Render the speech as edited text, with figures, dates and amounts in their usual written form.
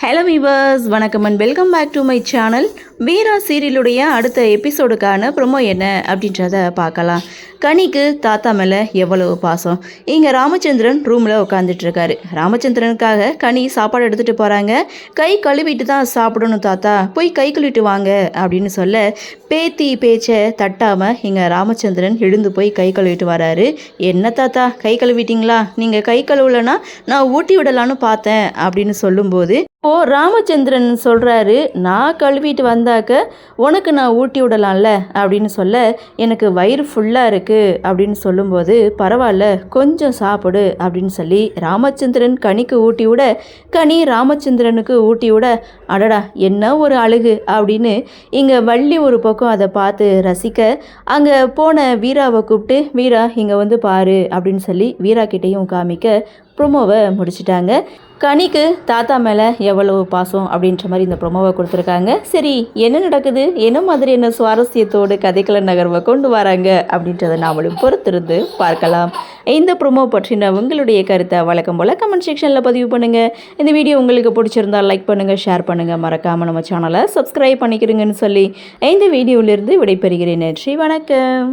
Hello viewers, வணக்கம் and welcome back to my channel. Veera சீரியலுடைய அடுத்த எபிசோடுக்கான ப்ரொமோ என்ன அப்படின்றத பார்க்கலாம். கனிக்கு தாத்தா மேலே எவ்வளவு பாசம். இங்கே ராமச்சந்திரன் ரூமில் உட்காந்துட்ருக்காரு. ராமச்சந்திரனுக்காக கனி சாப்பாடு எடுத்துகிட்டு போகிறாங்க. கை கழுவிட்டு தான் சாப்பிடணும் தாத்தா, போய் கை கழுவிட்டு வாங்க அப்படின்னு சொல்ல பேத்தி பேச்சை தட்டாமல் இங்கே ராமச்சந்திரன் எழுந்து போய் கை கழுவிட்டு வராரு. என்ன தாத்தா கை கழுவிட்டீங்களா? நீங்கள் கை கழுவலைன்னா நான் ஊட்டி விடலான்னு பார்த்தேன் அப்படின்னு சொல்லும்போது ராமச்சந்திரன் சொல்கிறாரு, நான் கழுவிட்டு வந்தாக்க உனக்கு நான் ஊட்டி விடலாம்ல அப்படின்னு சொல்ல எனக்கு வயிறு ஃபுல்லாக இருக்குது அப்படின்னு சொல்லும்போது பரவாயில்ல கொஞ்சம் சாப்பிடு அப்படின்னு சொல்லி ராமச்சந்திரன் கனிக்கு ஊட்டி விட கனி ராமச்சந்திரனுக்கு ஊட்டி விட அடடா என்ன ஒரு அழகு அப்படின்னு இங்கே வள்ளி ஒரு பக்கம் அதை பார்த்து ரசிக்க அங்கே போன வீராவை கூப்பிட்டு வீரா இங்கே வந்து பாரு அப்படின்னு சொல்லி வீரா கிட்டேயும் காமிக்க ப்ரொமோவை முடிச்சிட்டாங்க. கனிக்கு தாத்தா மேலே எவ்வளவு பாசம் அப்படின்ற மாதிரி இந்த ப்ரொமோவை கொடுத்துருக்காங்க. சரி என்ன நடக்குது, என்ன மாதிரி என்ன சுவாரஸ்யத்தோடு கதைக்கள நகர்வை கொண்டு வராங்க அப்படின்றத நாமளும் பொறுத்திருந்து பார்க்கலாம். இந்த ப்ரொமோ பற்றின உங்களுடைய கருத்தை வழக்கம் போல் கமெண்ட் செக்ஷனில் பதிவு பண்ணுங்கள். இந்த வீடியோ உங்களுக்கு பிடிச்சிருந்தால் லைக் பண்ணுங்கள், ஷேர் பண்ணுங்கள், மறக்காமல் நம்ம சேனலை சப்ஸ்கிரைப் பண்ணிக்கிறீங்கன்னு சொல்லி இந்த வீடியோவிலிருந்து விடைபெறுகிறேன். நன்றி, வணக்கம்.